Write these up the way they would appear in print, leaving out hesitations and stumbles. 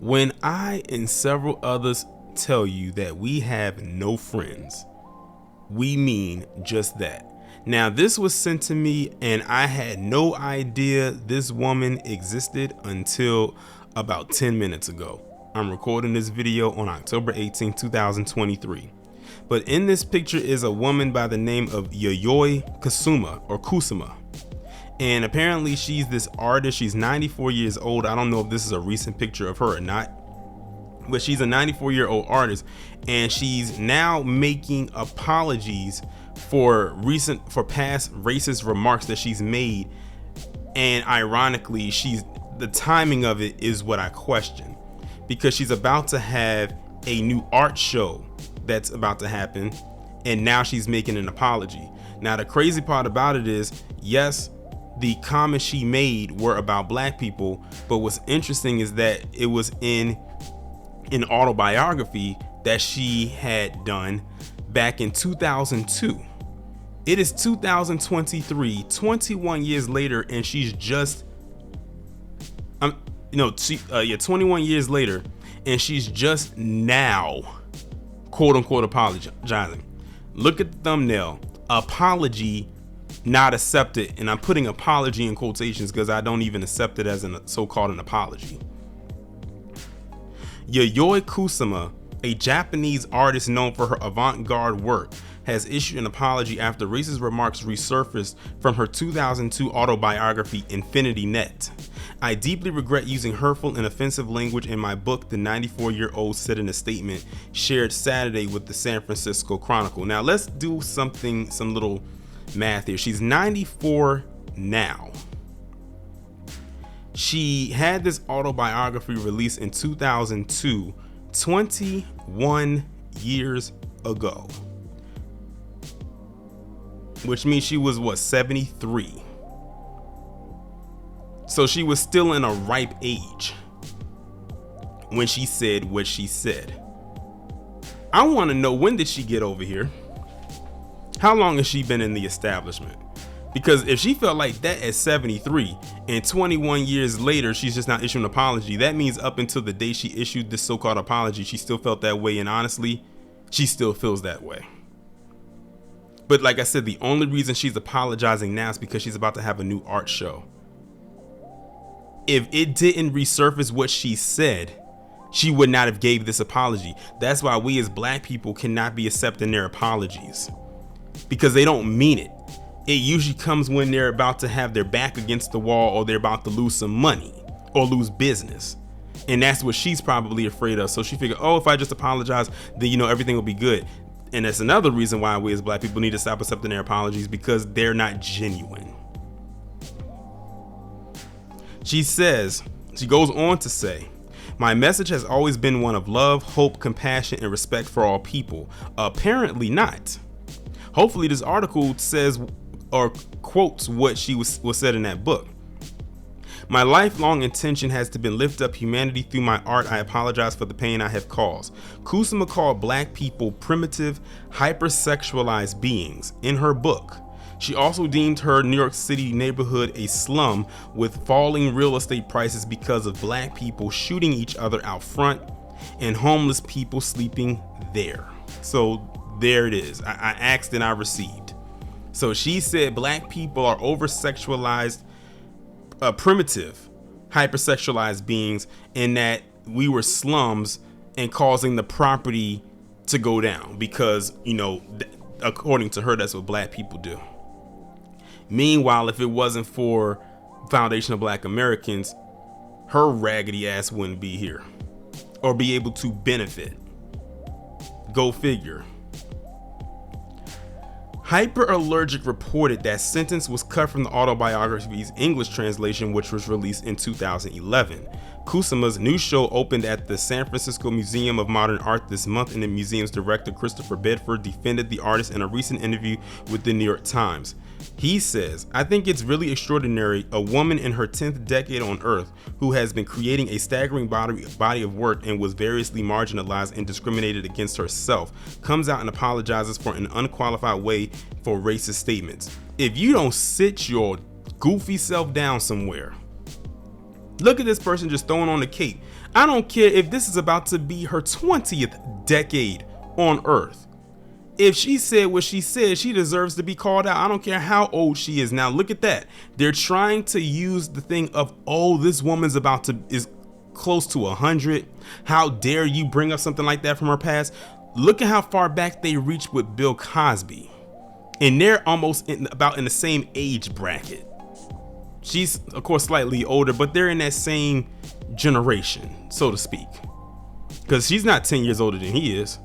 When I and several others tell you that we have no friends, we mean just that. Now, this was sent to me and I had no idea this woman existed until about 10 minutes ago. I'm recording this video on October 18, 2023. But in this picture is a woman by the name of Yayoi Kasuma or Kusama. And apparently she's this artist. She's 94 years old. I don't know if this is a recent picture of her or not, but she's a 94-year-old artist, and she's now making apologies for past racist remarks that she's made. And ironically, the timing of it is what I question, because she's about to have a new art show that's about to happen, and now she's making an apology. Now, the crazy part about it is, yes, the comments she made were about black people, but what's interesting is that it was in an autobiography that she had done back in 2002. It is 2023, 21 years later, and she's just 21 years later, and she's just now quote unquote apologizing. Look at the thumbnail, apology not accepted, and I'm putting apology in quotations because I don't even accept it as a so-called an apology. Yayoi Kasuma, a Japanese artist known for her avant-garde work, has issued an apology after racist remarks resurfaced from her 2002 autobiography Infinity Net. I deeply regret using hurtful and offensive language in my book, the 94-year-old said in a statement shared Saturday with the San Francisco Chronicle. Now let's do some little math here. She's 94 now. She had this autobiography released in 2002, 21 years ago, which means she was 73. So she was still in a ripe age when she said what she said. I want to know, when did she get over here? How long has she been in the establishment? Because if she felt like that at 73 and 21 years later she's just not issuing an apology, that means up until the day she issued this so-called apology, she still felt that way, and honestly, she still feels that way. But like I said, the only reason she's apologizing now is because she's about to have a new art show. If it didn't resurface what she said, she would not have gave this apology. That's why we as black people cannot be accepting their apologies, because they don't mean it. It usually comes when they're about to have their back against the wall, or they're about to lose some money or lose business. And that's what she's probably afraid of. So she figured, oh, if I just apologize, then everything will be good. And that's another reason why we as black people need to stop accepting their apologies, because they're not genuine. She goes on to say, my message has always been one of love, hope, compassion, and respect for all people. Apparently not. Hopefully this article says or quotes what she was said in that book. My lifelong intention has to lift up humanity through my art. I apologize for the pain I have caused. Kusama called black people primitive, hypersexualized beings in her book. She also deemed her New York City neighborhood a slum with falling real estate prices because of black people shooting each other out front and homeless people sleeping there. So there it is. I asked and I received. So she said black people are over-sexualized, primitive, hypersexualized beings, and that we were slums and causing the property to go down because, according to her, that's what black people do. Meanwhile, if it wasn't for Foundation of Black Americans, her raggedy ass wouldn't be here or be able to benefit. Go figure. Hyperallergic reported that sentence was cut from the autobiography's English translation, which was released in 2011. Kusama's new show opened at the San Francisco Museum of Modern Art this month, and the museum's director, Christopher Bedford, defended the artist in a recent interview with the New York Times. He says, I think it's really extraordinary, a woman in her 10th decade on Earth who has been creating a staggering body of work and was variously marginalized and discriminated against herself, comes out and apologizes for an unqualified way for racist statements. If you don't sit your goofy self down somewhere Look at this person just throwing on the cape. I don't care if this is about to be her 20th decade on Earth. If she said what she said, she deserves to be called out. I don't care how old she is. Now look at that. They're trying to use the thing of, oh, this woman's is close to 100. How dare you bring up something like that from her past? Look at how far back they reached with Bill Cosby. And they're almost about in the same age bracket. She's, of course, slightly older, but they're in that same generation, so to speak. Because she's not 10 years older than he is.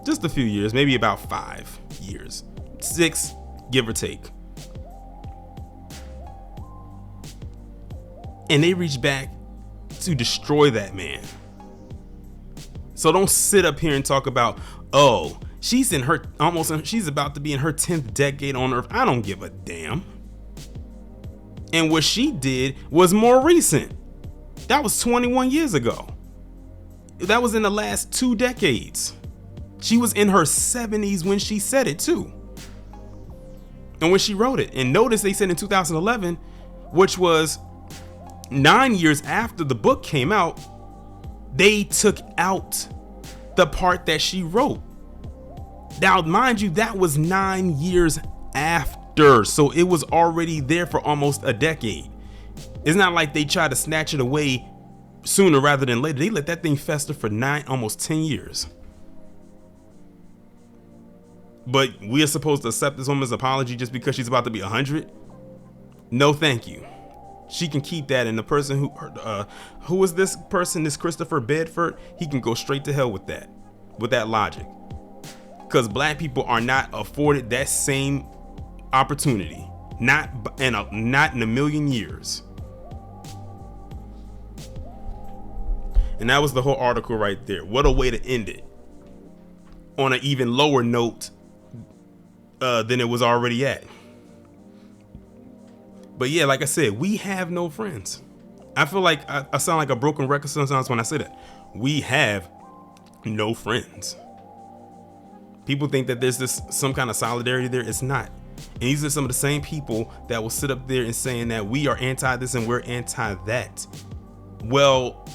Just a few years, maybe about 5 years. 6, give or take. And they reach back to destroy that man. So don't sit up here and talk about, oh, she's about to be in her 10th decade on Earth. I don't give a damn. And what she did was more recent. That was 21 years ago. That was in the last 2 decades. She was in her 70s when she said it too. And when she wrote it. And notice they said in 2011, which was 9 years after the book came out, they took out the part that she wrote. Now, mind you, that was 9 years after. So it was already there for almost a decade. It's not like they tried to snatch it away sooner rather than later. They let that thing fester for almost 10 years. But we are supposed to accept this woman's apology just because she's about to be 100? No, thank you. She can keep that. And the person who is this person, this Christopher Bedford, he can go straight to hell with that logic. Because black people are not afforded that same opportunity. Not in a million years. And that was the whole article right there. What a way to end it. On an even lower note than it was already at. But yeah, like I said, we have no friends. I feel like I sound like a broken record sometimes when I say that. We have no friends. People think that there's some kind of solidarity there. It's not. And these are some of the same people that will sit up there and saying that we are anti this and we're anti that. Well,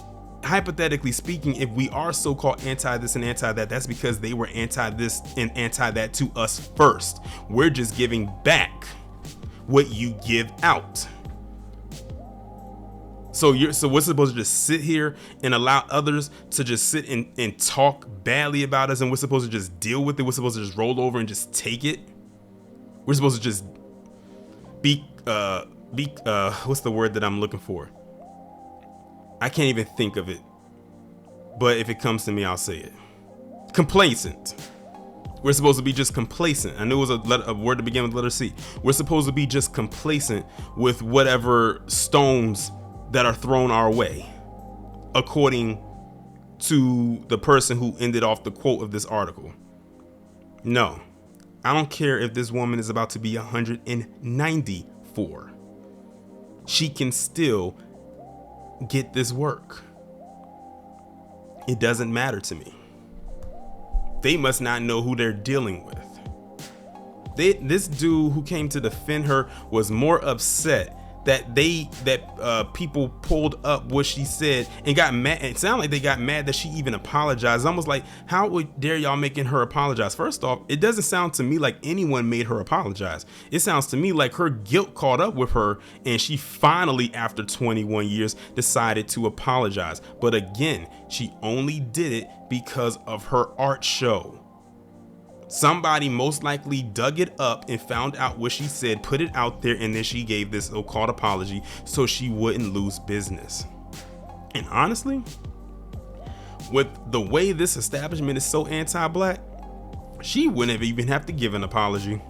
hypothetically speaking, if we are so-called anti this and anti that, that's because they were anti this and anti that to us first. We're just giving back what you give out. So we're supposed to just sit here and allow others to just sit and talk badly about us, and we're supposed to just deal with it. We're supposed to just roll over and just take it. We're supposed to just be what's the word that I'm looking for? I can't even think of it. But if it comes to me, I'll say it. Complacent. We're supposed to be just complacent. I knew it was a word that began with letter C. We're supposed to be just complacent with whatever stones that are thrown our way, according to the person who ended off the quote of this article. No, I don't care if this woman is about to be 194. She can still get this work. It doesn't matter to me. They must not know who they're dealing with. This dude who came to defend her was more upset that people pulled up what she said and got mad. It sounded like they got mad that she even apologized. Almost like, how would dare y'all making her apologize? First off, it doesn't sound to me like anyone made her apologize. It sounds to me like her guilt caught up with her, and she finally, after 21 years, decided to apologize. But again, she only did it because of her art show. Somebody most likely dug it up and found out what she said, put it out there, and then she gave this so-called apology so she wouldn't lose business. And honestly, with the way this establishment is so anti-black, she wouldn't even have to give an apology,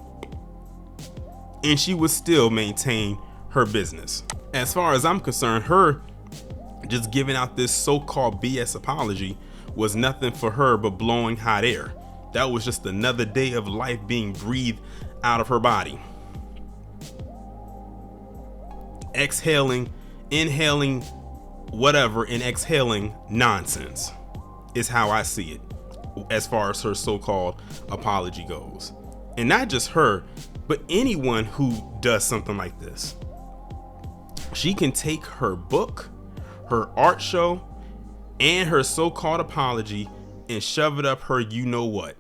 and she would still maintain her business. As far as I'm concerned, her just giving out this so-called BS apology was nothing for her but blowing hot air. That was just another day of life being breathed out of her body. Exhaling, inhaling whatever, and exhaling nonsense is how I see it as far as her so-called apology goes. And not just her, but anyone who does something like this. she can take her book, her art show, and her so-called apology and shove it up her you know what.